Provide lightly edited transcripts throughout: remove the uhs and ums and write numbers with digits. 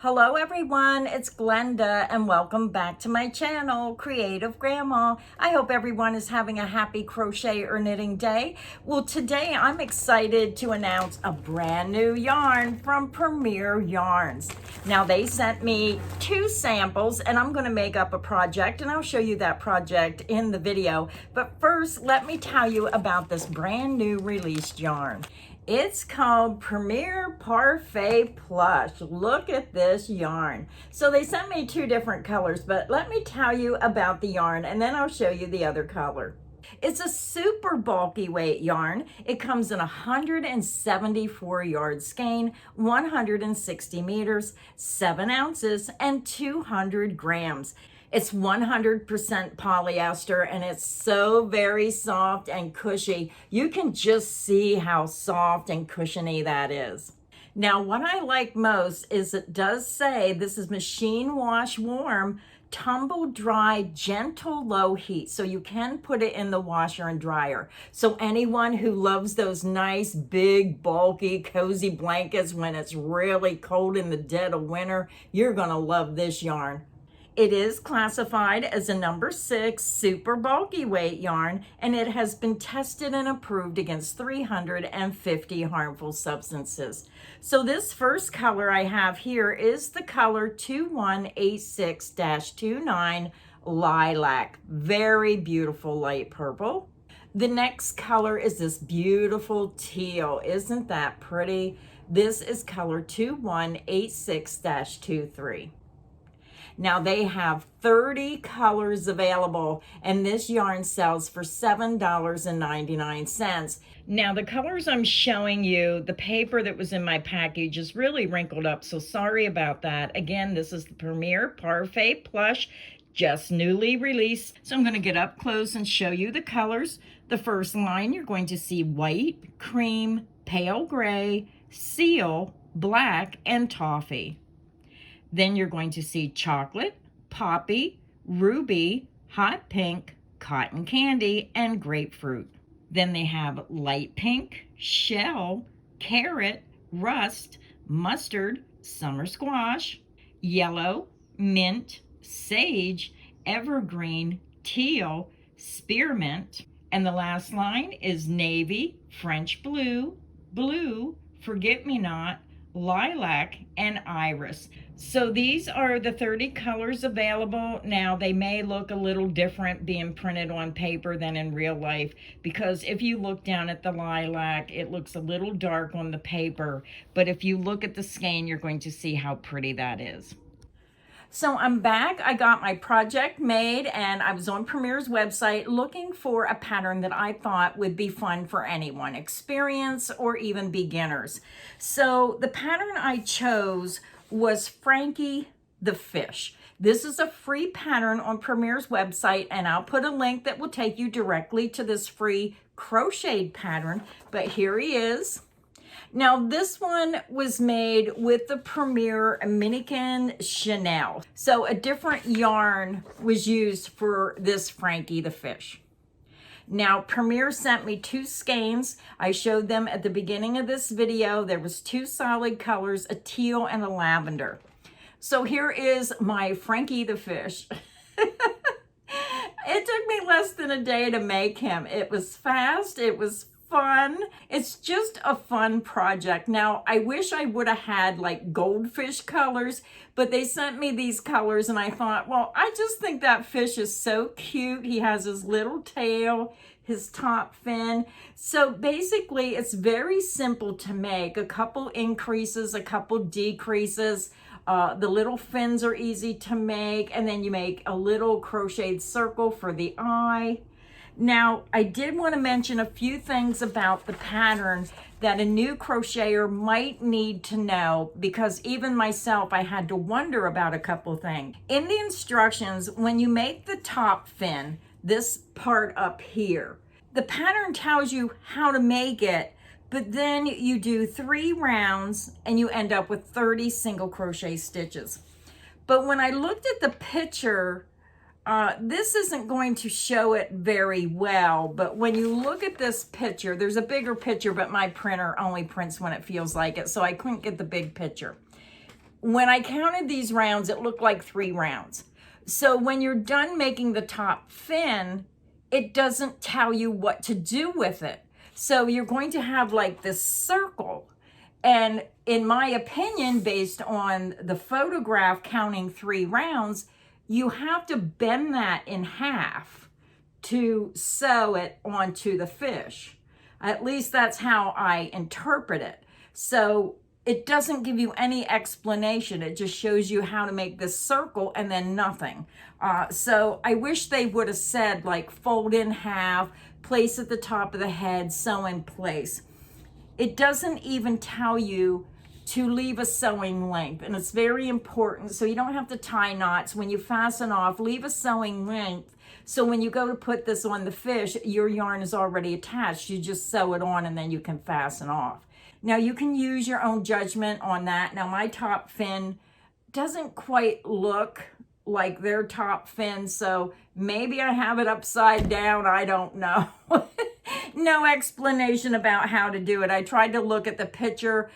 Hello everyone, it's Glenda and welcome back to my channel, Creative Grandma. I hope everyone is having a happy crochet or knitting day. Well, today I'm excited to announce a brand new yarn from Premier Yarns. Now they sent me 2 samples and I'm gonna make up a project and I'll show you that project in the video. But first, let me tell you about this brand new released yarn. It's called Premier Parfait Plush. Look at this yarn. So they sent me 2 different colors, but let me tell you about the yarn and then I'll show you the other color. It's a super bulky weight yarn. It comes in a 174 yard skein, 160 meters, 7 ounces, and 200 grams. It's 100% polyester and it's so very soft and cushy. You can just see how soft and cushiony that is. Now, what I like most is it does say this is machine wash warm, tumble dry, gentle, low heat. So you can put it in the washer and dryer. So anyone who loves those nice, big, bulky, cozy blankets when it's really cold in the dead of winter, you're gonna love this yarn. It is classified as a number 6 super bulky weight yarn, and it has been tested and approved against 350 harmful substances. So this first color I have here is the color 2186-29 Lilac. Very beautiful light purple. The next color is this beautiful teal. Isn't that pretty? This is color 2186-23. Now they have 30 colors available and this yarn sells for $7.99. Now the colors I'm showing you, the paper that was in my package is really wrinkled up, so sorry about that. Again, this is the Premier Parfait Plush, just newly released. So I'm going to get up close and show you the colors. The first line, you're going to see white, cream, pale gray, seal, black, and toffee. Then you're going to see chocolate, poppy, ruby, hot pink, cotton candy, and grapefruit. Then they have light pink, shell, carrot, rust, mustard, summer squash, yellow, mint, sage, evergreen, teal, spearmint. And the last line is navy, French blue, blue, forget-me-not, lilac, and iris. So these are the 30 colors available. Now they may look a little different being printed on paper than in real life, because if you look down at the lilac, it looks a little dark on the paper, but if you look at the skein, you're going to see how pretty that is. So I'm back. I got my project made and I was on Premier's website looking for a pattern that I thought would be fun for anyone, experienced or even beginners. So the pattern I chose was Frankie the Fish. This is a free pattern on Premier's website and I'll put a link that will take you directly to this free crocheted pattern, but here he is. Now this one was made with the Premier Minikin Chanel. So a different yarn was used for this Frankie the Fish. Now Premier sent me 2 skeins. I showed them at the beginning of this video. There was 2 solid colors, a teal and a lavender. So here is my Frankie the Fish. It took me less than a day to make him. It was fast, it was fun. It's just a fun project. Now, I wish I would have had like goldfish colors, but they sent me these colors and I thought, well, I just think that fish is so cute. He has his little tail, his top fin. So basically, it's very simple to make. A couple increases, a couple decreases. The little fins are easy to make, and then you make a little crocheted circle for the eye. Now, I did want to mention a few things about the pattern that a new crocheter might need to know, because even myself, I had to wonder about a couple things. In the instructions, when you make the top fin, this part up here, the pattern tells you how to make it, but then you do 3 rounds and you end up with 30 single crochet stitches. But when I looked at the picture, this isn't going to show it very well, but when you look at this picture, there's a bigger picture, but my printer only prints when it feels like it, so I couldn't get the big picture. When I counted these rounds, it looked like 3 rounds. So when you're done making the top fin, it doesn't tell you what to do with it. So you're going to have like this circle. And in my opinion, based on the photograph counting 3 rounds, you have to bend that in half to sew it onto the fish. At least that's how I interpret it. So it doesn't give you any explanation. It just shows you how to make this circle and then nothing. So I wish they would have said like fold in half, place at the top of the head, sew in place. It doesn't even tell you to leave a sewing length, and it's very important. So you don't have to tie knots. When you fasten off, leave a sewing length. So when you go to put this on the fish, your yarn is already attached. You just sew it on and then you can fasten off. Now you can use your own judgment on that. Now my top fin doesn't quite look like their top fin, so maybe I have it upside down, I don't know. No explanation about how to do it. I tried to look at the picture.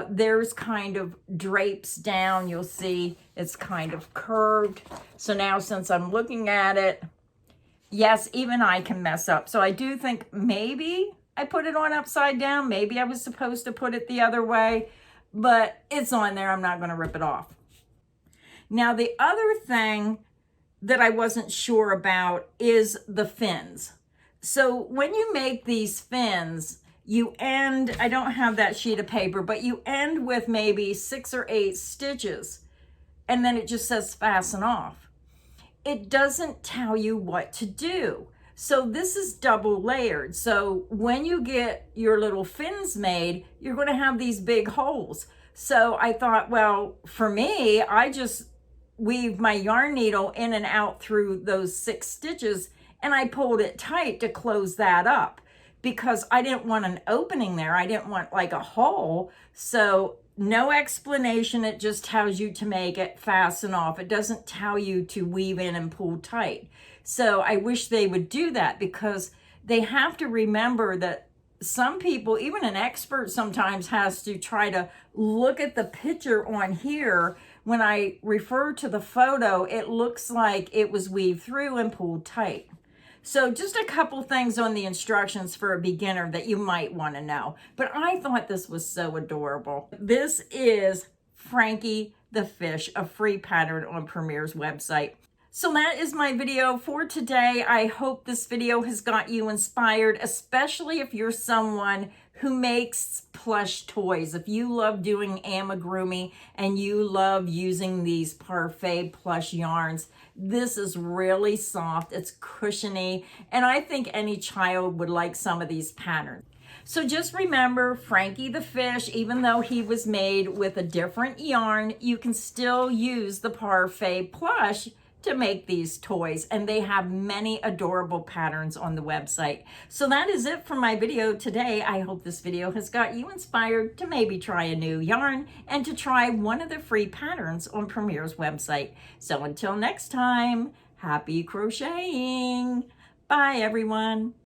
There's kind of drapes down. You'll see it's kind of curved. So now since I'm looking at it, yes, even I can mess up. So I do think maybe I put it on upside down. Maybe I was supposed to put it the other way, but it's on there. I'm not going to rip it off. Now, the other thing that I wasn't sure about is the fins. So when you make these fins, you end, I don't have that sheet of paper, but you end with maybe 6 or 8 stitches, and then it just says fasten off. It doesn't tell you what to do. So this is double layered. So when you get your little fins made, you're going to have these big holes. So I thought, well, for me, I just weave my yarn needle in and out through those 6 stitches, and I pulled it tight to close that up because I didn't want an opening there. I didn't want like a hole. So no explanation. It just tells you to make it fasten off. It doesn't tell you to weave in and pull tight. So I wish they would do that, because they have to remember that some people, even an expert sometimes, has to try to look at the picture on here. When I refer to the photo, it looks like it was weaved through and pulled tight. So just a couple things on the instructions for a beginner that you might want to know. But I thought this was so adorable. This is Frankie the Fish, a free pattern on Premier's website. So that is my video for today. I hope this video has got you inspired, especially if you're someone who makes plush toys. If you love doing amigurumi and you love using these Parfait Plush yarns, this is really soft, it's cushiony, and I think any child would like some of these patterns. So just remember, Frankie the Fish, even though he was made with a different yarn, you can still use the Parfait Plush to make these toys, and they have many adorable patterns on the website. So that is it for my video today. I hope this video has got you inspired to maybe try a new yarn and to try one of the free patterns on Premier's website. So until next time, happy crocheting. Bye everyone.